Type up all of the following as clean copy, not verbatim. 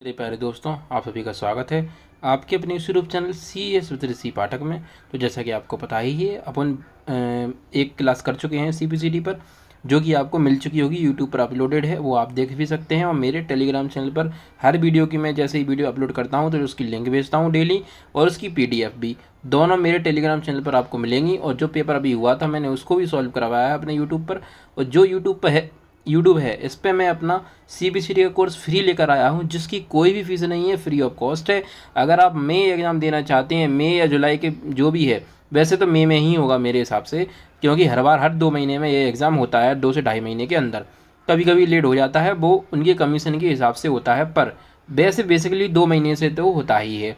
मेरे प्यारे दोस्तों, आप सभी का स्वागत है आपके अपने इस YouTube channel C S with Rishi Pathak में। तो जैसा कि आपको पता ही है, अपन एक क्लास कर चुके हैं CPCT पर, जो कि आपको मिल चुकी होगी, यूट्यूब पर अपलोडेड है, वो आप देख भी सकते हैं। और मेरे टेलीग्राम चैनल पर हर वीडियो की मैं जैसे ही वीडियो अपलोड करता हूँ तो उसकी लिंक भेजता हूँ डेली, और उसकी PDF भी दोनों मेरे टेलीग्राम चैनल पर आपको मिलेंगी। और जो पेपर अभी हुआ था मैंने उसको भी सॉल्व करवाया है अपने यूट्यूब पर। और जो यूट्यूब है इस पर मैं अपना CPCT का कोर्स फ्री लेकर आया हूँ, जिसकी कोई भी फीस नहीं है, फ्री ऑफ कॉस्ट है। अगर आप मई एग्ज़ाम देना चाहते हैं, मई या जुलाई के जो भी है, वैसे तो मई में ही होगा मेरे हिसाब से, क्योंकि हर बार हर 2 महीने में ये एग्ज़ाम होता है, 2 से ढाई महीने के अंदर। कभी कभी लेट हो जाता है, वो उनके कमीशन के हिसाब से होता है, पर वैसे बेसिकली 2 महीने से तो होता ही है।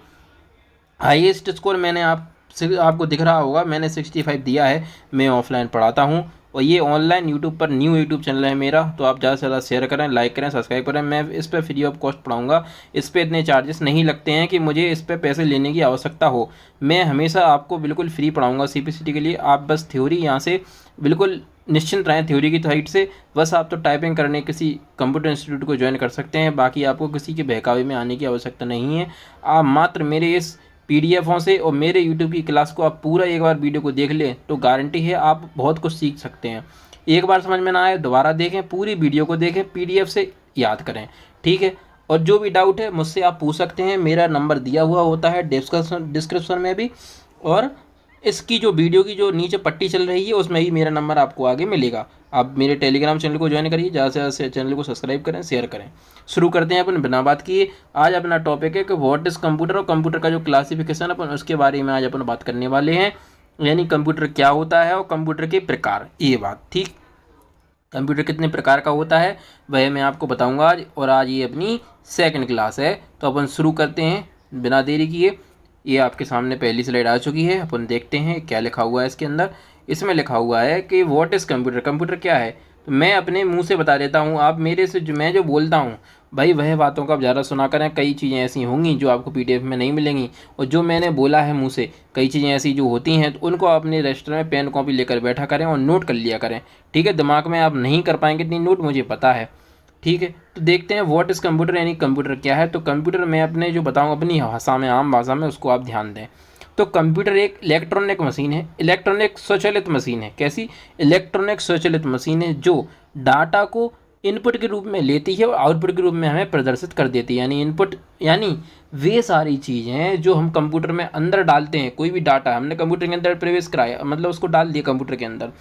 हाईएस्ट स्कोर मैंने आपको दिख रहा होगा, मैंने 65 दिया है। मैं ऑफलाइन पढ़ाता हूँ, और ये ऑनलाइन यूट्यूब पर न्यू यूट्यूब चैनल है मेरा, तो आप ज़्यादा से ज़्यादा शेयर करें, लाइक करें, सब्सक्राइब करें। मैं इस पर फ्री ऑफ कॉस्ट पढ़ाऊँगा। इस पर इतने चार्जेस नहीं लगते हैं कि मुझे इस पर पैसे लेने की आवश्यकता हो। मैं हमेशा आपको बिल्कुल फ्री पढ़ाऊँगा CPCT के लिए। आप बस थ्योरी यहाँ से बिल्कुल निश्चिंत रहें, थ्योरी की साइड से। बस आप तो टाइपिंग करने किसी कंप्यूटर इंस्टीट्यूट को ज्वाइन कर सकते हैं, बाकी आपको किसी के बहकावे में आने की आवश्यकता नहीं है। आप मात्र मेरे इस PDFों से और मेरे यूट्यूब की क्लास को आप पूरा एक बार वीडियो को देख लें तो गारंटी है आप बहुत कुछ सीख सकते हैं। एक बार समझ में ना आए दोबारा देखें, पूरी वीडियो को देखें, PDF से याद करें, ठीक है। और जो भी डाउट है मुझसे आप पूछ सकते हैं, मेरा नंबर दिया हुआ होता है डिस्क्रिप्शन में भी, और इसकी जो वीडियो की जो नीचे पट्टी चल रही है उसमें ही मेरा नंबर आपको आगे मिलेगा। आप मेरे टेलीग्राम चैनल को ज्वाइन करिए, ज़्यादा से ज़्यादा चैनल को सब्सक्राइब करें, शेयर करें। शुरू करते हैं अपन बिना बात किए। आज अपना टॉपिक है कि व्हाट इज़ कंप्यूटर, और कंप्यूटर का जो क्लासिफिकेशन अपन उसके बारे में आज अपन बात करने वाले हैं। यानी कंप्यूटर क्या होता है और कंप्यूटर के प्रकार, ये बात, ठीक। कंप्यूटर कितने प्रकार का होता है वह मैं आपको बताऊंगा आज, और आज ये अपनी सेकंड क्लास है। तो अपन शुरू करते हैं बिना देरी किए। ये आपके सामने पहली स्लाइड आ चुकी है, अपन देखते हैं क्या लिखा हुआ है इसके अंदर। इसमें लिखा हुआ है कि व्हाट इज़ कंप्यूटर, कंप्यूटर क्या है। तो मैं अपने मुंह से बता देता हूँ, आप मेरे से मैं जो बोलता हूँ भाई वह बातों का आप ज़्यादा सुना करें। कई चीज़ें ऐसी होंगी जो आपको PDF में नहीं मिलेंगी, और जो मैंने बोला है मुंह से, कई चीज़ें ऐसी जो होती हैं तो उनको आप अपने रजिस्टर में पेन कॉपी लेकर बैठा करें और नोट कर लिया करें, ठीक है। दिमाग में आप नहीं कर पाएंगे इतनी नोट, मुझे पता है, ठीक है। तो देखते हैं व्हाट इज़ कंप्यूटर, यानी कंप्यूटर क्या है। तो कंप्यूटर मैं अपने जो बताऊँ अपनी भाषा में, आम भाषा में, उसको आप ध्यान दें। तो कंप्यूटर एक इलेक्ट्रॉनिक मशीन है, इलेक्ट्रॉनिक स्वचालित मशीन है। कैसी? इलेक्ट्रॉनिक स्वचालित मशीन है जो डाटा को इनपुट के रूप में लेती है और आउटपुट के रूप में हमें प्रदर्शित कर देती है। यानी इनपुट यानी वे सारी चीज़ें जो हम कंप्यूटर में अंदर डालते हैं, कोई भी डाटा हमने कंप्यूटर के अंदर प्रवेश कराया, मतलब उसको डाल दिया कंप्यूटर के अंदर,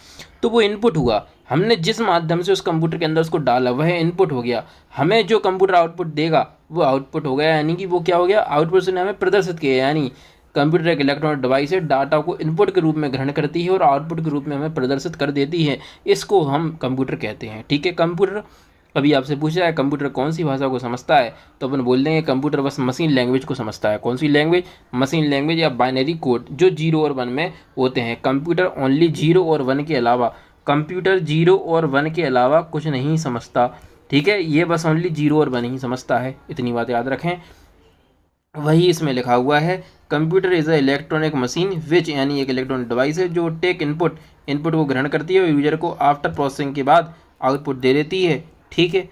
तो वो इनपुट हुआ। हमने जिस माध्यम से उस कंप्यूटर के अंदर उसको डाला वह इनपुट हो गया। हमें जो कंप्यूटर आउटपुट देगा वो आउटपुट हो गया, यानी कि वो क्या हो गया, आउटपुट से हमें प्रदर्शित किया। यानी कंप्यूटर एक इलेक्ट्रॉनिक डिवाइस है, डाटा को इनपुट के रूप में ग्रहण करती है और आउटपुट के रूप में हमें प्रदर्शित कर देती है। इसको हम कंप्यूटर कहते हैं, ठीक है। कंप्यूटर, कभी आपसे पूछा है कंप्यूटर कौन सी भाषा को समझता है, तो अपन बोल देंगे कंप्यूटर बस मशीन लैंग्वेज को समझता है। कौन सी लैंग्वेज? मशीन लैंग्वेज या बाइनरी कोड जो 0 और 1 में होते हैं। कंप्यूटर ओनली 0 और 1 के अलावा, कंप्यूटर 0 और 1 के अलावा कुछ नहीं समझता, ठीक है। ये बस ओनली 0 और 1 ही समझता है, इतनी बात याद रखें। वही इसमें लिखा हुआ है, computer is a electronic machine which, यानी एक इलेक्ट्रॉनिक डिवाइस है जो टेक इनपुट को ग्रहण करती है और यूजर को आफ्टर प्रोसेसिंग के बाद आउटपुट दे देती है, ठीक है।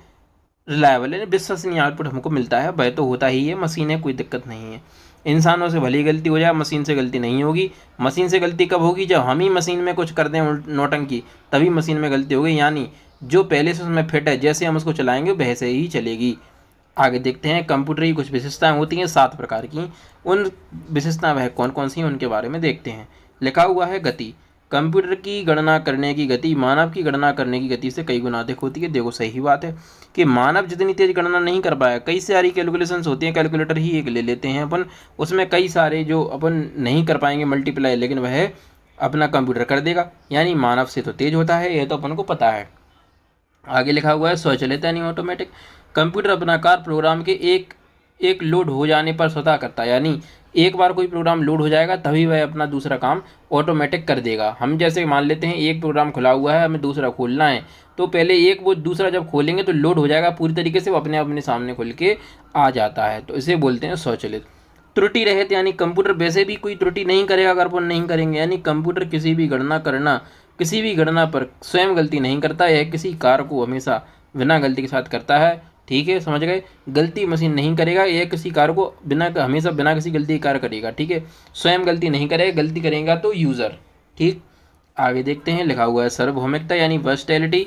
रिलायबल है, विश्वसनीय आउटपुट हमको मिलता है, वह तो होता ही है, मशीन है, कोई दिक्कत नहीं है। इंसानों से भली गलती हो जाए, मशीन से गलती नहीं होगी। मशीन से गलती कब होगी? जब हम ही मशीन में कुछ कर दें नौटंकी, तभी मशीन में गलती होगी। यानी जो पहले से उसमें फिट है, जैसे हम उसको चलाएंगे वैसे ही चलेगी। आगे देखते हैं, कंप्यूटर की कुछ विशेषताएं होती हैं 7 प्रकार की। उन विशेषताएं वह कौन कौन सी हैं उनके बारे में देखते हैं। लिखा हुआ है गति, कंप्यूटर की गणना करने की गति मानव की गणना करने की गति से कई गुना अधिक होती है। देखो सही बात है कि मानव जितनी तेज गणना नहीं कर पाया, कई सारी कैलकुलेशंस होती हैं, कैलकुलेटर ही एक ले लेते हैं अपन, उसमें कई सारे जो अपन नहीं कर पाएंगे मल्टीप्लाई, लेकिन वह अपना कंप्यूटर कर देगा। यानी मानव से तो तेज होता है, यह तो अपन को पता है। आगे लिखा हुआ है स्वचालित यानी ऑटोमेटिक, कंप्यूटर अपना कार्य प्रोग्राम के एक लोड हो जाने पर स्वतः करता है। यानी एक बार कोई प्रोग्राम लोड हो जाएगा तभी वह अपना दूसरा काम ऑटोमेटिक कर देगा। हम जैसे मान लेते हैं एक प्रोग्राम खुला हुआ है, हमें दूसरा खोलना है, तो पहले एक वो दूसरा जब खोलेंगे तो लोड हो जाएगा पूरी तरीके से, वो अपने अपने सामने खुल के आ जाता है, तो इसे बोलते हैं स्वचालित। त्रुटि रहित, यानी कंप्यूटर वैसे भी कोई त्रुटि नहीं करेगा अगर अपन नहीं करेंगे। यानी कंप्यूटर किसी भी गणना पर स्वयं गलती नहीं करता है, किसी कार्य को हमेशा बिना गलती के साथ करता है। ठीक है, समझ गए। गलती मशीन नहीं करेगा, यह किसी कार्य को हमेशा बिना किसी गलती के कार्य करेगा, ठीक है। स्वयं गलती नहीं करेगा, गलती करेगा तो यूज़र, ठीक। आगे देखते हैं, लिखा हुआ है सार्वभौमिकता यानी वर्सटैलिटी।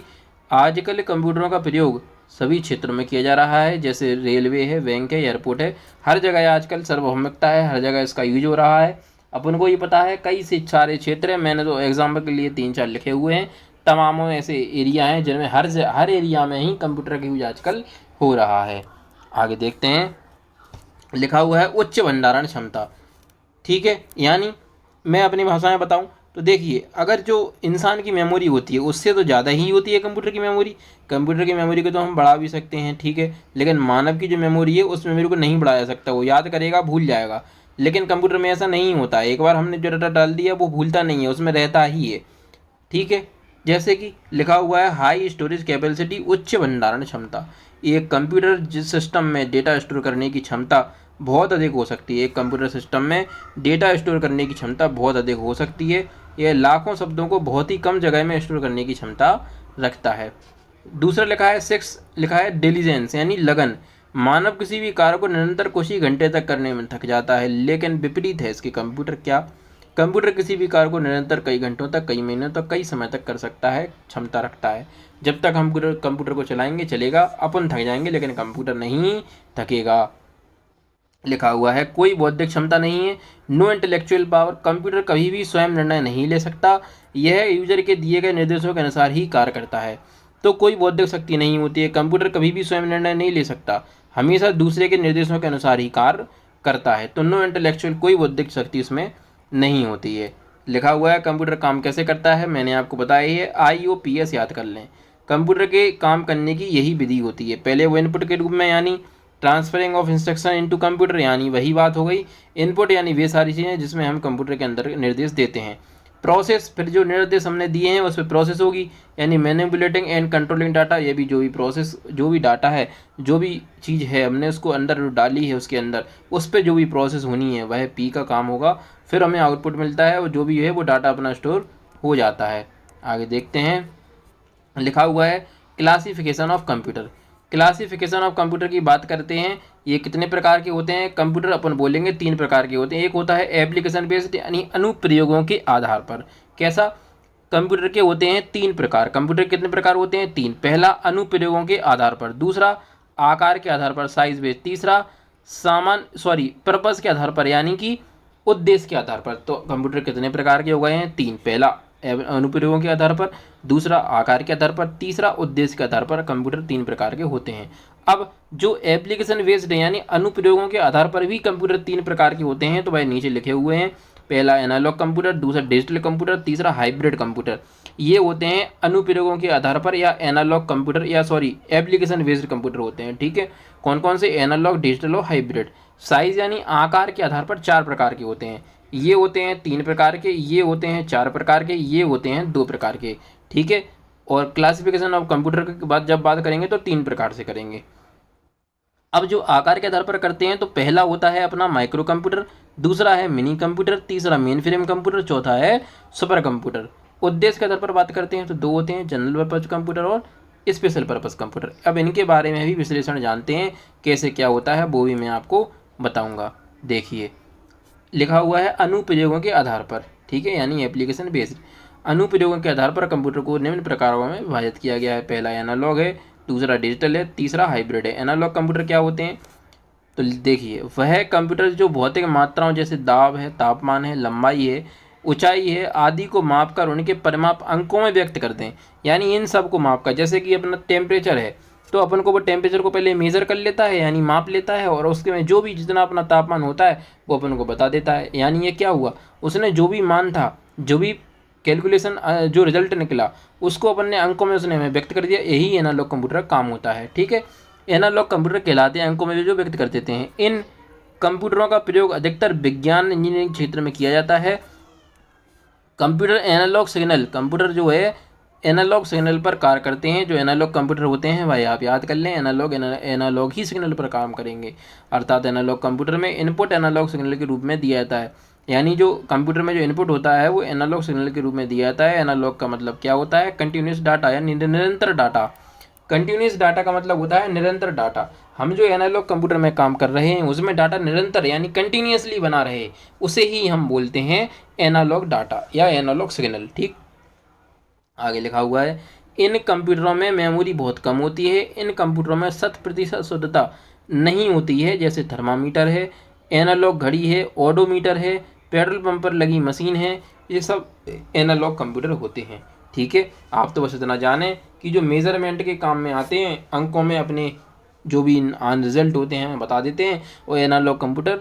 आजकल कंप्यूटरों का प्रयोग सभी क्षेत्रों में किया जा रहा है, जैसे रेलवे है, बैंक है, एयरपोर्ट है, हर जगह आजकल सार्वभौमिकता है, हर जगह इसका यूज हो रहा है। अपन को ये पता है, कई से सारे क्षेत्र हैं, मैंने तो एग्जाम्पल के लिए 3-4 लिखे हुए हैं। तमाम ऐसे एरिया हैं जिनमें हर एरिया में ही कंप्यूटर का यूज आजकल हो रहा है। आगे देखते हैं, लिखा हुआ है उच्च भंडारण क्षमता, ठीक है। यानी मैं अपनी भाषा में बताऊं तो देखिए, अगर जो इंसान की मेमोरी होती है उससे तो ज़्यादा ही होती है कंप्यूटर की मेमोरी। कंप्यूटर की मेमोरी को तो हम बढ़ा भी सकते हैं, ठीक है, लेकिन मानव की जो मेमोरी है उस मेमोरी को नहीं बढ़ाया जा सकता। वो याद करेगा, भूल जाएगा, लेकिन कंप्यूटर में ऐसा नहीं होता। एक बार हमने जो डाटा डाल दिया वो भूलता नहीं है, उसमें रहता ही है, ठीक है। जैसे कि लिखा हुआ है हाई स्टोरेज कैपेसिटी, उच्च भंडारण क्षमता। एक कंप्यूटर जिस सिस्टम में डेटा स्टोर करने की क्षमता बहुत अधिक हो सकती है, एक कंप्यूटर सिस्टम में डेटा स्टोर करने की क्षमता बहुत अधिक हो सकती है। यह लाखों शब्दों को बहुत ही कम जगह में स्टोर करने की क्षमता रखता है। दूसरा लिखा है 6, लिखा है डिलीजेंस यानी लगन। मानव किसी भी कार्य को निरंतर कुछ ही घंटे तक करने में थक जाता है, लेकिन विपरीत है इसके कंप्यूटर। क्या? कंप्यूटर किसी भी कार्य को निरंतर कई घंटों तक, कई महीनों तक, कई समय तक कर सकता है, क्षमता रखता है। जब तक हम कंप्यूटर को चलाएंगे चलेगा, अपन थक जाएंगे लेकिन कंप्यूटर नहीं थकेगा। लिखा हुआ है कोई बौद्धिक क्षमता नहीं है, नो इंटेलेक्चुअल पावर। कंप्यूटर कभी भी स्वयं निर्णय नहीं ले सकता, यह यूजर के दिए गए निर्देशों के अनुसार ही कार्य करता है। तो कोई बौद्धिक शक्ति नहीं होती है, कंप्यूटर कभी भी स्वयं निर्णय नहीं ले सकता, हमेशा दूसरे के निर्देशों के अनुसार ही कार्य करता है। तो नो इंटेलेक्चुअल, कोई बौद्धिक शक्ति इसमें नहीं होती है। लिखा हुआ है कंप्यूटर काम कैसे करता है, मैंने आपको बताया ही है, IOPS याद कर लें। कंप्यूटर के काम करने की यही विधि होती है। पहले वो इनपुट के रूप में यानी transferring of instruction into computer, यानी वही बात हो गई। इनपुट यानी वे सारी चीज़ें जिसमें हम कंप्यूटर के अंदर निर्देश देते हैं। प्रोसेस, फिर जो निर्देश हमने दिए हैं उस पर प्रोसेस होगी, यानी मैनिपुलेटिंग एंड कंट्रोलिंग डाटा। ये भी जो भी प्रोसेस, जो भी डाटा है, जो भी चीज़ है हमने उसको अंदर डाली है उसके अंदर, उस पर जो भी प्रोसेस होनी है वह P का काम होगा। फिर हमें आउटपुट मिलता है और जो भी है वो डाटा अपना स्टोर हो जाता है। आगे देखते हैं, लिखा हुआ है classification of computer. Classification of computer की बात करते हैं, ये कितने प्रकार के होते हैं कंप्यूटर, अपन बोलेंगे 3 प्रकार के होते हैं। एक होता है एप्लीकेशन बेस्ड यानी अनुप्रयोगों के आधार पर। कैसा? कंप्यूटर के होते हैं 3 प्रकार। कंप्यूटर कितने प्रकार होते हैं? 3। पहला अनुप्रयोगों के आधार पर, दूसरा आकार के आधार पर साइज बेस्ड, तीसरा पर्पस के आधार पर यानी कि उद्देश्य के आधार पर। तो कंप्यूटर कितने प्रकार के हो गए हैं? 3। पहला अनुप्रयोगों के आधार पर, दूसरा आकार के आधार पर, तीसरा उद्देश्य के आधार पर। कंप्यूटर 3 प्रकार के होते हैं। अब जो एप्लीकेशन बेस्ड है यानी अनुप्रयोगों के आधार पर भी कंप्यूटर 3 प्रकार के होते हैं, तो भाई नीचे लिखे हुए हैं। पहला एनालॉग कंप्यूटर, दूसरा डिजिटल कंप्यूटर, तीसरा हाइब्रिड कंप्यूटर। ये होते हैं अनुप्रयोगों के आधार पर या एनालॉग कंप्यूटर या एप्लीकेशन बेस्ड कंप्यूटर होते हैं, ठीक है। कौन कौन से? एनालॉग, डिजिटल और हाइब्रिड। साइज यानी आकार के आधार पर 4 प्रकार के होते हैं। ये होते हैं 3 प्रकार के, ये होते हैं 4 प्रकार के, ये होते हैं 2 प्रकार के, ठीक है। और क्लासिफिकेशन ऑफ कंप्यूटर के बाद जब बात करेंगे तो 3 प्रकार से करेंगे। अब जो आकार के आधार पर करते हैं तो पहला होता है अपना माइक्रो कंप्यूटर, दूसरा है मिनी कंप्यूटर, तीसरा मेन फ्रेम कंप्यूटर, चौथा है सुपर कंप्यूटर। उद्देश्य के आधार पर बात करते हैं तो 2 होते हैं, जनरल पर्पज कंप्यूटर और स्पेशल पर्पज कंप्यूटर। अब इनके बारे में भी विश्लेषण जानते हैं, कैसे क्या होता है वो भी मैं आपको बताऊंगा। देखिए, लिखा हुआ है अनुप्रयोगों के आधार पर, ठीक है, यानी एप्लीकेशन बेस्ड। अनुप्रयोगों के आधार पर कंप्यूटर को निम्न प्रकारों में विभाजित किया गया है। पहला एनालॉग है, दूसरा डिजिटल है, तीसरा हाइब्रिड है। एनालॉग कंप्यूटर क्या होते हैं? तो देखिए, वह कंप्यूटर जो भौतिक मात्राओं जैसे दाब है, तापमान है, लंबाई है, ऊंचाई है आदि को माप कर उनके परिमाप अंकों में व्यक्त करते हैं। यानी इन सब को माप कर, जैसे कि अपना टेम्परेचर है तो अपन को वो टेम्परेचर को पहले मेज़र कर लेता है यानी माप लेता है, और उसके में जो भी जितना अपना तापमान होता है वो अपन को बता देता है। यानी ये क्या हुआ, उसने जो भी मान था, जो भी कैलकुलेशन, जो रिजल्ट निकला उसको अपन ने अंकों में उसने हमें व्यक्त कर दिया। यही एनालॉग कंप्यूटर का काम होता है, ठीक है। एनालॉग कंप्यूटर कहलाते हैं अंकों में जो व्यक्त कर देते हैं। इन कंप्यूटरों का प्रयोग अधिकतर विज्ञान इंजीनियरिंग क्षेत्र में किया जाता है। कंप्यूटर एनालॉग सिग्नल, कंप्यूटर जो है एनालॉग सिग्नल पर कार्य करते हैं। जो एनालॉग कंप्यूटर होते हैं भाई आप याद कर लें, एनालॉग ही सिग्नल पर काम करेंगे। अर्थात एनालॉग कंप्यूटर में इनपुट एनालॉग सिग्नल के रूप में दिया जाता है, यानी जो कंप्यूटर में जो इनपुट होता है वो एनालॉग सिग्नल के रूप में दिया जाता है। एनालॉग का मतलब क्या होता है? कंटिन्यूस डाटा यानी निरंतर डाटा। कंटिन्यूस डाटा का मतलब होता है निरंतर डाटा। हम जो एनालॉग कंप्यूटर में काम कर रहे हैं उसमें डाटा निरंतर यानी कंटिन्यूसली बना रहे, उसे ही हम बोलते हैं एनालॉग डाटा या एनालॉग सिग्नल। ठीक, आगे लिखा हुआ है इन कंप्यूटरों में मेमोरी बहुत कम होती है। इन कंप्यूटरों में 100% शुद्धता नहीं होती है, जैसे थर्मामीटर है, एनालॉग घड़ी है, ओडोमीटर है, पेट्रोल पंप पर लगी मशीन है, ये सब एनालॉग कंप्यूटर होते हैं। ठीक है, आप तो बस इतना जानें कि जो मेज़रमेंट के काम में आते हैं, अंकों में अपने जो भी रिजल्ट होते हैं बता देते हैं, वो एनालॉग कंप्यूटर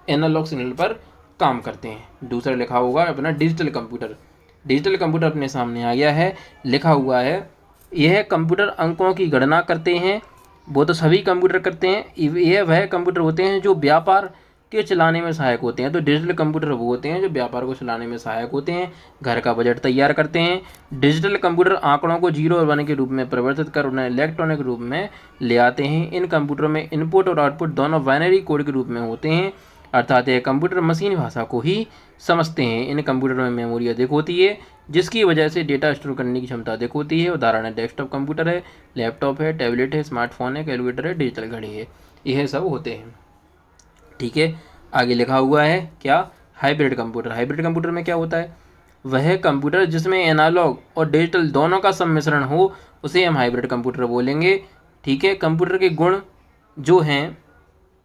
एनालॉग सिग्नल पर काम करते हैं। दूसरा लिखा होगा अपना डिजिटल कंप्यूटर। डिजिटल कंप्यूटर अपने सामने आ गया है, लिखा हुआ है यह कंप्यूटर अंकों की गणना करते हैं। वो तो सभी कंप्यूटर करते हैं, यह वह कंप्यूटर होते हैं जो व्यापार के चलाने में सहायक होते हैं। तो डिजिटल कंप्यूटर वो होते हैं जो व्यापार को चलाने में सहायक होते हैं, घर का बजट तैयार करते हैं। डिजिटल कंप्यूटर आंकड़ों को 0 और 1 के रूप में परिवर्तित कर उन्हें इलेक्ट्रॉनिक रूप में ले आते हैं। इन कंप्यूटरों में इनपुट और आउटपुट दोनों बाइनरी कोड के रूप में होते हैं, अर्थात यह कंप्यूटर मशीन भाषा को ही समझते हैं। इन कंप्यूटरों में मेमोरी अधिक होती है, जिसकी वजह से डेटा स्टोर करने की क्षमता अधिक होती है। उदाहरण है डेस्कटॉप कंप्यूटर है, लैपटॉप है, टैबलेट है, स्मार्टफोन है, कैलकुलेटर है, डिजिटल घड़ी है, यह सब होते हैं। ठीक है, आगे लिखा हुआ है क्या, हाइब्रिड कंप्यूटर। हाइब्रिड कंप्यूटर में क्या होता है, वह कंप्यूटर जिसमें एनालॉग और डिजिटल दोनों का सम्मिश्रण हो उसे हम हाइब्रिड कंप्यूटर बोलेंगे। ठीक है, कंप्यूटर के गुण जो हैं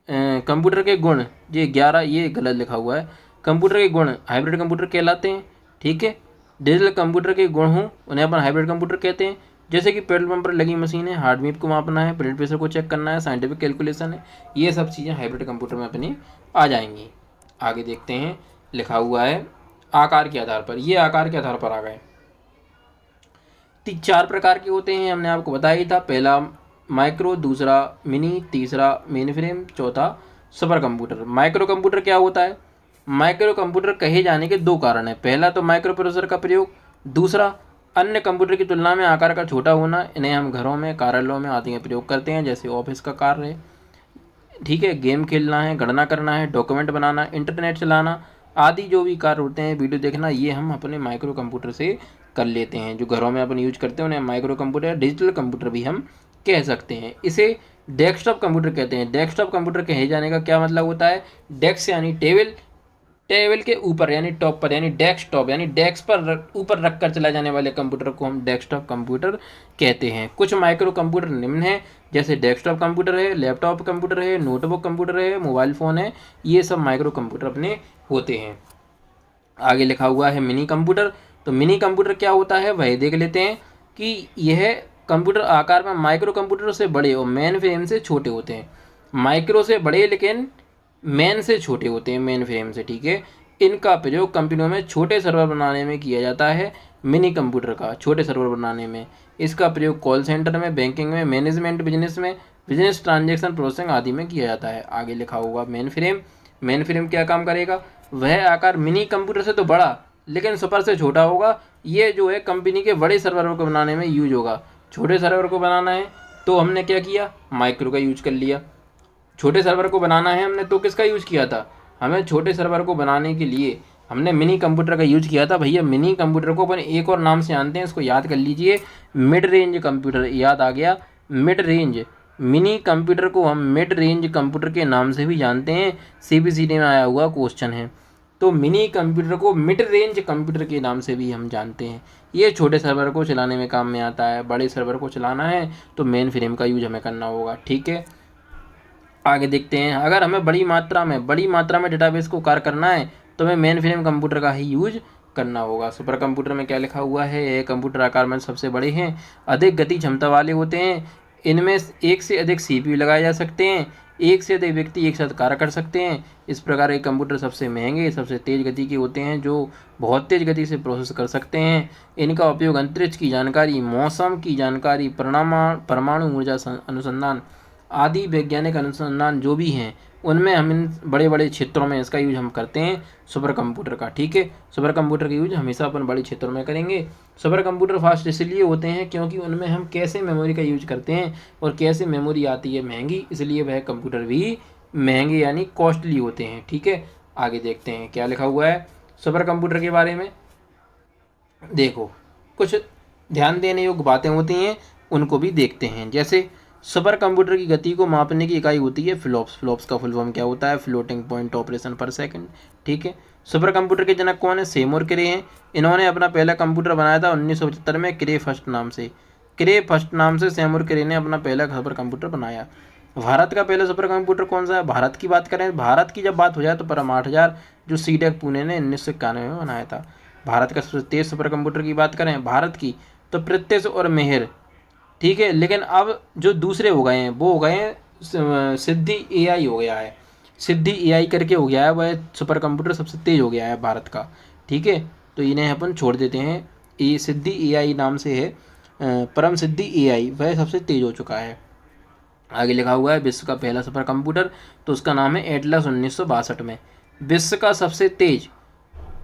कंप्यूटर के गुण ये 11, ये गलत लिखा हुआ है, कंप्यूटर के गुण हाइब्रिड कंप्यूटर कहलाते हैं। ठीक है, डिजिटल कंप्यूटर के गुण हों उन्हें अपन हाइब्रिड कंप्यूटर कहते हैं, जैसे कि पेट्रोल पंप पर लगी मशीन है, हार्ट बीट को मापना है, ब्लड प्रेशर को चेक करना है, साइंटिफिक कैलकुलेशन है, ये सब चीज़ें हाइब्रिड कंप्यूटर में अपनी आ जाएंगी। आगे देखते हैं, लिखा हुआ है आकार के आधार पर, ये आकार के आधार पर आ गए। 4 प्रकार के होते हैं, हमने आपको बताया ही था। पहला माइक्रो, दूसरा मिनी, तीसरा मेन फ्रेम, चौथा सुपर कंप्यूटर। माइक्रो कंप्यूटर क्या होता है, माइक्रो कंप्यूटर कहे जाने के 2 कारण हैं। पहला तो माइक्रो प्रोसेसर का प्रयोग, दूसरा अन्य कंप्यूटर की तुलना में आकार का छोटा होना। इन्हें हम घरों में, कार्यालयों में आदि में प्रयोग करते हैं, जैसे ऑफिस का कार्य है। ठीक है, गेम खेलना है, गणना करना है, डॉक्यूमेंट बनाना, इंटरनेट चलाना आदि जो भी कार्य होते हैं, वीडियो देखना, ये हम अपने माइक्रो कंप्यूटर से कर लेते हैं। जो घरों में अपन यूज करते हैं उन्हें माइक्रो कंप्यूटर या डिजिटल कंप्यूटर भी हम कह सकते हैं। इसे डेस्कटॉप कंप्यूटर कहते हैं। डेस्कटॉप कंप्यूटर कहे जाने का क्या मतलब होता है, डेस्क यानी टेबल, टेबल के ऊपर यानी टॉप पर यानी डेस्कटॉप यानी डेस्क पर ऊपर रख कर चला जाने वाले कंप्यूटर को हम डेस्कटॉप कंप्यूटर कहते हैं। कुछ माइक्रो कंप्यूटर निम्न है, जैसे डेस्कटॉप कंप्यूटर है, लैपटॉप कंप्यूटर है, नोटबुक कंप्यूटर है, मोबाइल फ़ोन है, ये सब माइक्रो कंप्यूटर अपने होते हैं। आगे लिखा हुआ है मिनी कंप्यूटर। तो मिनी कंप्यूटर क्या होता है वह देख लेते हैं कि यह कंप्यूटर आकार में माइक्रो कंप्यूटर से बड़े और मेन फ्रेम से छोटे होते हैं। माइक्रो से बड़े लेकिन मेन से छोटे होते हैं, मेन फ्रेम से। ठीक है, इनका प्रयोग कंपनियों में छोटे सर्वर बनाने में किया जाता है। मिनी कंप्यूटर का छोटे सर्वर बनाने में, इसका प्रयोग कॉल सेंटर में, बैंकिंग में, मैनेजमेंट बिजनेस में, बिजनेस ट्रांजेक्शन प्रोसेसिंग आदि में किया जाता है। आगे लिखा होगा मेन फ्रेम। मेन फ्रेम क्या काम करेगा, वह आकार मिनी कंप्यूटर से तो बड़ा लेकिन सुपर से छोटा होगा। ये जो है कंपनी के बड़े सर्वरों को बनाने में यूज होगा। छोटे सर्वर को बनाना है तो हमने क्या किया, माइक्रो का यूज कर लिया। छोटे सर्वर को बनाना है हमने तो किसका यूज़ किया था, हमें छोटे सर्वर को बनाने के लिए हमने मिनी कंप्यूटर का यूज किया था। भैया मिनी कंप्यूटर को अपन एक और नाम से जानते हैं, इसको याद कर लीजिए, मिड रेंज कंप्यूटर। याद आ गया, मिड रेंज। मिनी कंप्यूटर को हम मिड रेंज कंप्यूटर के नाम से भी जानते हैं, CBCD में आया हुआ क्वेश्चन है। तो मिनी कंप्यूटर को मिड रेंज कंप्यूटर के नाम से भी हम जानते हैं। ये छोटे सर्वर को चलाने में काम में आता है। बड़े सर्वर को चलाना है तो मेन फ्रेम का यूज हमें करना होगा। ठीक है, आगे देखते हैं, अगर हमें बड़ी मात्रा में डेटाबेस को कार्य करना है तो हमें मेन फ्रेम कंप्यूटर का ही यूज करना होगा। सुपर कंप्यूटर में क्या लिखा हुआ है, ये कंप्यूटर आकार में सबसे बड़े हैं, अधिक गति क्षमता वाले होते हैं, इनमें एक से अधिक CPU लगाए जा सकते हैं, एक से अधिक व्यक्ति एक साथ कार्य कर सकते हैं। इस प्रकार के कंप्यूटर सबसे महंगे, सबसे तेज़ गति के होते हैं, जो बहुत तेज़ गति से प्रोसेस कर सकते हैं। इनका उपयोग अंतरिक्ष की जानकारी, मौसम की जानकारी, परमाणु ऊर्जा अनुसंधान आदि वैज्ञानिक अनुसंधान जो भी हैं उनमें हम इन बड़े बड़े क्षेत्रों में इसका यूज हम करते हैं सुपर कंप्यूटर का। ठीक है, सुपर कंप्यूटर का यूज हमेशा अपन बड़े क्षेत्रों में करेंगे। सुपर कंप्यूटर फास्ट इसलिए होते हैं क्योंकि उनमें हम कैसे मेमोरी का यूज करते हैं और कैसे मेमोरी आती है महंगी, इसलिए वह कंप्यूटर भी महंगे यानी कॉस्टली होते हैं। ठीक है, आगे देखते हैं क्या लिखा हुआ है सुपर कंप्यूटर के बारे में। देखो, कुछ ध्यान देने योग्य बातें होती हैं। उनको भी देखते हैं। जैसे सुपर कंप्यूटर की गति को मापने की इकाई होती है फ्लॉप्स। फ्लॉप्स का फुल फॉर्म क्या होता है? फ्लोटिंग पॉइंट ऑपरेशन पर सेकंड। ठीक है। सुपर कंप्यूटर के जनक कौन है? सेमोर क्रे हैं। इन्होंने अपना पहला कंप्यूटर बनाया था 1975 में क्रे फर्स्ट नाम से। क्रे फर्स्ट नाम से सेमोर क्रे ने अपना पहला सुपर कंप्यूटर बनाया। भारत का पहला सुपर कंप्यूटर कौन सा है? भारत की बात करें, भारत की जब बात हो जाए तो परम 8000 जो सीडेक पुणे ने 1991 में बनाया था। भारत का सबसे तेज सुपर कंप्यूटर की बात करें भारत की, तो प्रत्यक्ष और मेहर। ठीक है। लेकिन अब जो दूसरे हो गए हैं वो हो गए हैं सिद्धि एआई हो गया है। सिद्धि एआई करके हो गया है, वह सुपर कंप्यूटर सबसे तेज हो गया है भारत का। ठीक है। तो इन्हें अपन छोड़ देते हैं। ये सिद्धि एआई नाम से है, परम सिद्धि एआई, वह सबसे तेज हो चुका है। आगे लिखा हुआ है विश्व का पहला सुपर कंप्यूटर, तो उसका नाम है एटलस 1962 में। विश्व का सबसे तेज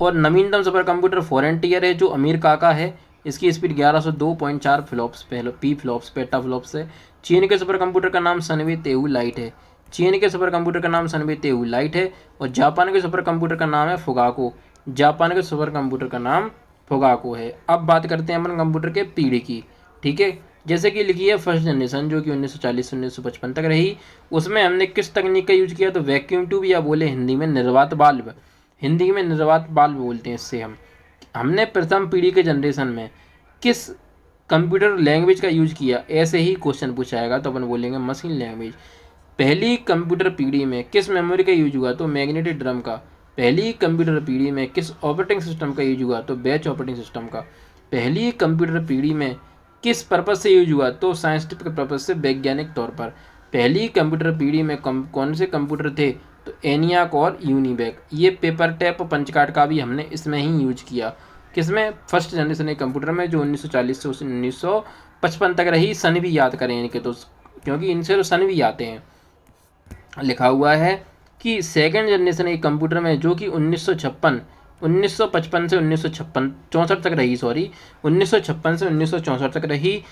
और नवीनतम सुपर कंप्यूटर फोरेंटियर है जो अमेरिका का है। इसकी speed 1102.4 flops P flops PETA flops है। चीन के सुपर कंप्यूटर का नाम सनवी तेहू लाइट है। चीन के सुपर कंप्यूटर का नाम सनवी तेहू लाइट है। और जापान के सुपर कंप्यूटर का नाम है फुगाको। जापान के सुपर कंप्यूटर का नाम फुगाको है। अब बात करते हैं अपन कंप्यूटर के पीढ़ी की। ठीक है। जैसे कि लिखी है फर्स्ट जनरेशन जो कि 1940 से 1955 तक रही, उसमें हमने किस तकनीक का यूज किया? तो वैक्यूम ट्यूब, या बोले हिंदी में निर्वात बाल्ब। हिंदी में निर्वात बाल्ब बोलते हैं इससे हम। हमने प्रथम पीढ़ी के जनरेशन में किस कंप्यूटर लैंग्वेज का यूज किया? ऐसे ही क्वेश्चन पूछा जाएगा तो अपन बोलेंगे मशीन लैंग्वेज। पहली कंप्यूटर पीढ़ी में किस मेमोरी का यूज हुआ? तो मैग्नेटिक ड्रम का। पहली कंप्यूटर पीढ़ी में किस ऑपरेटिंग सिस्टम का यूज हुआ? तो बैच ऑपरेटिंग सिस्टम का। पहली कंप्यूटर पीढ़ी में किस पर्पज से यूज हुआ? तो साइंटिफिक पर्पज से, वैज्ञानिक तौर पर। पहली कंप्यूटर पीढ़ी में कौन से कंप्यूटर थे? तो एनियाक और यूनिवैक। ये पेपर टैप पंच कार्ड का भी हमने इसमें ही यूज किया। किसमें? फर्स्ट जनरेशन के कंप्यूटर में जो 1940 से 1955 तक रही। सन भी याद करें इनके तो, क्योंकि इनसे तो सन भी आते हैं। लिखा हुआ है कि सेकेंड जनरेशन के कंप्यूटर में जो कि 1955 से 1964 तक रही, 1956 से 1964 तक रही।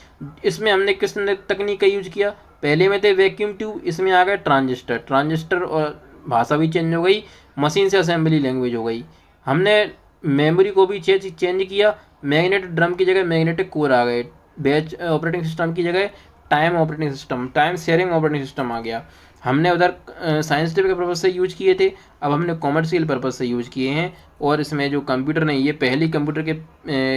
इसमें हमने किस तकनीक का यूज किया? पहले में थे वैक्यूम ट्यूब, इसमें आ गए ट्रांजिस्टर। ट्रांजिस्टर और भाषा भी चेंज हो गई, मशीन से असेंबली लैंग्वेज हो गई। हमने मेमोरी को भी चेंज किया। मैग्नेटिक ड्रम की जगह मैग्नेटिक कोर आ गए। बैच ऑपरेटिंग सिस्टम की जगह time operating system, time sharing operating system आ गया। हमने उधर साइंटिफिक पर्पज से यूज किए थे, अब हमने कॉमर्शियल पर्पज से यूज किए हैं। और इसमें जो कंप्यूटर ने, ये पहली कंप्यूटर के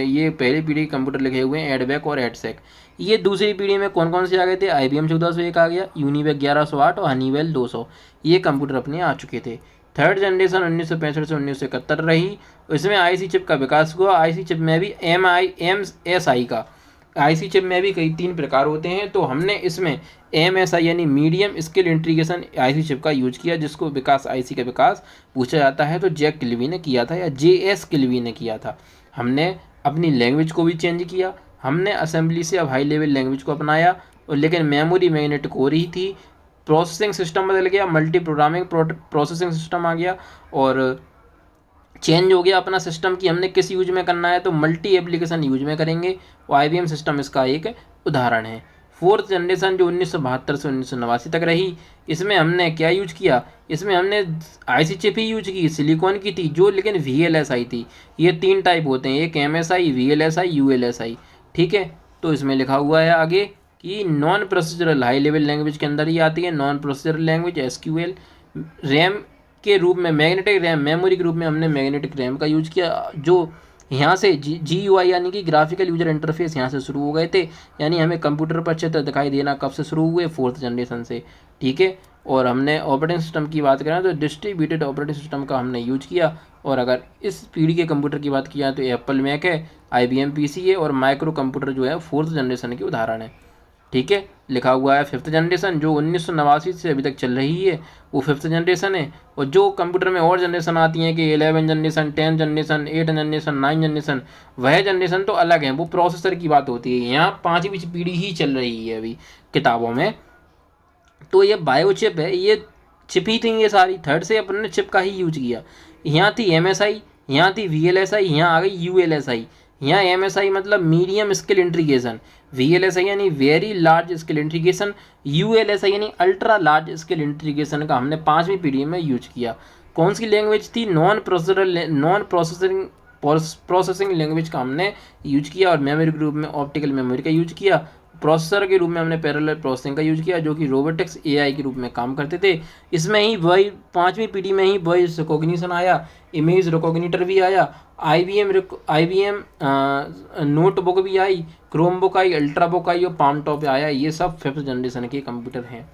ये पहली पीढ़ी के कंप्यूटर लिखे हुए हैं एडवैक और एडसेक। ये दूसरी पीढ़ी में कौन कौन से आ गए थे? IBM 1401 आ गया, यूनिवैक 1108 और हनीवेल 200। ये कंप्यूटर अपने आ चुके थे। थर्ड जनरेशन 1965 से 1971 रही। इसमें IC चिप का विकास हुआ। IC चिप में भी MSI का, IC चिप में भी कई 3 प्रकार होते हैं। तो हमने इसमें MSI यानी medium scale integration IC chip का यूज किया, जिसको विकास IC का विकास पूछा जाता है तो जैक किल्वी ने किया था या JS किल्वी ने किया था। हमने अपनी लैंग्वेज को भी चेंज किया। हमने असेंबली से अब हाई लेवल लैंग्वेज को अपनाया, और लेकिन मेमोरी मैग्नेटिक हो रही थी। प्रोसेसिंग सिस्टम बदल गया, मल्टी प्रोग्रामिंग प्रोसेसिंग सिस्टम आ गया, और चेंज हो गया अपना सिस्टम की हमने किस यूज में करना है, तो मल्टी एप्लीकेशन यूज में करेंगे। और IBM सिस्टम इसका एक उदाहरण है। फोर्थ जनरेशन जो 1972 से 1989 तक रही, इसमें हमने क्या यूज किया? इसमें हमने IC चिप ही यूज की, सिलिकॉन की थी जो, लेकिन VLSI थी। ये 3 टाइप होते हैं, एक MSI, VLSI, ULSI। ठीक है। तो इसमें लिखा हुआ है आगे कि non procedural high level language के अंदर ही आती है। Non procedural language SQL। RAM के रूप में मैग्नेटिक रैम, मेमोरी के रूप में हमने मैग्नेटिक रैम का यूज किया, जो यहाँ से GUI यानी कि ग्राफिकल यूजर इंटरफेस यहाँ से शुरू हो गए थे। यानी हमें कंप्यूटर पर चित्र दिखाई देना कब से शुरू हुए? फोर्थ जनरेशन से। ठीक है। और हमने ऑपरेटिंग सिस्टम की बात करें तो डिस्ट्रीब्यूटेड ऑपरेटिंग सिस्टम का हमने यूज किया। और अगर इस पीढ़ी के कंप्यूटर की बात की जाए तो एप्पल मैक है, IBM PC है, और माइक्रो कंप्यूटर जो है फोर्थ जनरेशन के उदाहरण है। ठीक है। लिखा हुआ है फिफ्थ जनरेशन जो 1989 से अभी तक चल रही है, वो फिफ्थ जनरेशन है। और जो कंप्यूटर में और जनरेशन आती हैं कि 11 जनरेशन, 10 जनरेशन, 8 जनरेशन, 9 जनरेशन, वह जनरेशन तो अलग है, वो प्रोसेसर की बात होती है। यहाँ 5वीं पीढ़ी ही चल रही है अभी किताबों में। तो ये बायो चिप है, ये चिप ही थी ये सारी। थर्ड से अपन ने चिप का ही यूज किया। यहाँ थी MSI, यहाँ थी VLSI, यहाँ आ गई ULSI। यहाँ MSI मतलब मीडियम स्केल इंटीग्रेशन, VLSI यानी very large scale integration, ULSI यानी अल्ट्रा लार्ज स्केल इंटीग्रेशन का हमने 5वीं पीढ़ी में यूज किया। कौन सी लैंग्वेज थी? नॉन प्रोसेसिंग लैंग्वेज का हमने यूज किया। और मेमोरी ग्रुप में ऑप्टिकल मेमोरी का यूज किया। प्रोसेसर के रूप में हमने पैरेलल प्रोसेसिंग का यूज किया, जो कि रोबोटिक्स एआई के रूप में काम करते थे। इसमें ही वही 5वीं पीढ़ी में ही वॉइस रिकॉग्निशन आया, इमेज रिकॉग्निटर भी आया, IBM नोटबुक भी आई, क्रोमबुक आई, अल्ट्राबुक आई और पाम टॉप आया। ये सब 5th जनरेशन के कंप्यूटर हैं।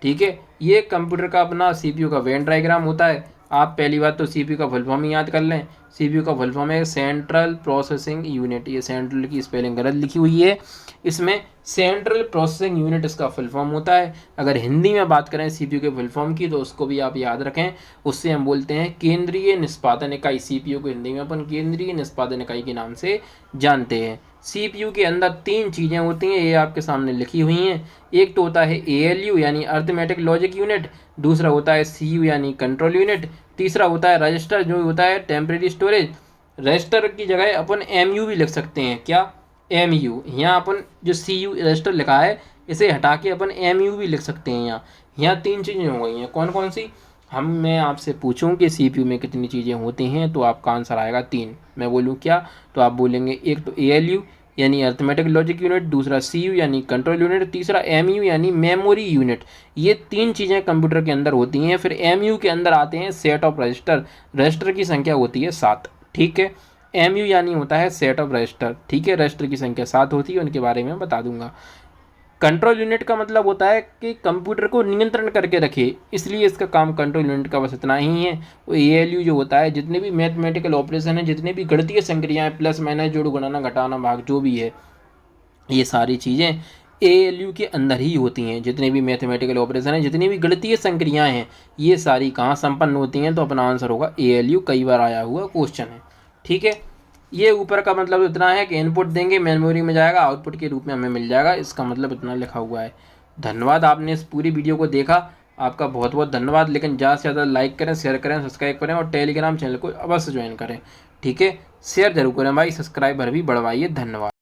ठीक है, ये कंप्यूटर का अपना CPU का वेन डायग्राम होता है। आप पहली बात तो CPU का फुल फॉर्म ही याद कर लें। CPU का फुल फॉर्म है सेंट्रल प्रोसेसिंग यूनिट। ये सेंट्रल की स्पेलिंग गलत लिखी हुई है, इसमें सेंट्रल प्रोसेसिंग यूनिट इसका फुल फॉर्म होता है। अगर हिंदी में बात करें CPU के फुल फॉर्म की, तो उसको भी आप याद रखें। उससे हम बोलते हैं केंद्रीय निष्पादन इकाई। CPU को हिंदी में अपन केंद्रीय निष्पादन इकाई के नाम से जानते हैं। CPU के अंदर 3 चीज़ें होती हैं, ये आपके सामने लिखी हुई हैं। एक तो होता है ALU यानी अर्थमेटिक लॉजिक यूनिट, दूसरा होता है CU यानी कंट्रोल यूनिट, तीसरा होता है रजिस्टर जो होता है टेम्परेरी स्टोरेज। रजिस्टर की जगह अपन MU भी लिख सकते हैं। क्या? MU। यहाँ अपन जो CU रजिस्टर लिखा है इसे हटा के अपन MU भी लिख सकते हैं। यहाँ 3 चीज़ें हो गई हैं। कौन कौन सी? मैं आपसे पूछूं कि CPU में कितनी चीज़ें होती हैं, तो आपका आंसर आएगा 3। मैं बोलूँ क्या, तो आप बोलेंगे एक तो ALU यानी अर्थमेटिक लॉजिक यूनिट, दूसरा CU यानी कंट्रोल यूनिट, तीसरा MU यानी मेमोरी यूनिट। ये 3 चीज़ें कंप्यूटर के अंदर होती हैं। फिर MU के अंदर आते हैं सेट ऑफ रजिस्टर। रजिस्टर की संख्या होती है 7। ठीक है, MU यानी होता है सेट ऑफ रजिस्टर। ठीक है, रजिस्टर की संख्या 7 होती है, उनके बारे में बता दूंगा। कंट्रोल यूनिट का मतलब होता है कि कंप्यूटर को नियंत्रण करके रखे, इसलिए इसका काम कंट्रोल यूनिट का बस इतना ही है। वो ALU जो होता है, जितने भी मैथमेटिकल ऑपरेशन है, जितने भी गणितीय संक्रियाएं, प्लस माइनस, जोड़ गुणा घटाना भाग जो भी है, ये सारी चीज़ें ALU के अंदर ही होती हैं। जितने भी मैथमेटिकल ऑपरेशन हैं, जितनी भी गणितीय संक्रियाएं हैं, ये सारी कहाँ संपन्न होती हैं, तो अपना आंसर होगा ALU। कई बार आया हुआ क्वेश्चन है। ठीक है, ये ऊपर का मतलब इतना है कि इनपुट देंगे, मेमोरी में जाएगा, आउटपुट के रूप में हमें मिल जाएगा। इसका मतलब इतना लिखा हुआ है। धन्यवाद, आपने इस पूरी वीडियो को देखा, आपका बहुत बहुत धन्यवाद। लेकिन ज़्यादा से ज़्यादा लाइक करें, शेयर करें, सब्सक्राइब करें और टेलीग्राम चैनल को अवश्य ज्वाइन करें। ठीक है, शेयर जरूर करें भाई, सब्सक्राइबर भी बढ़वाइए। धन्यवाद।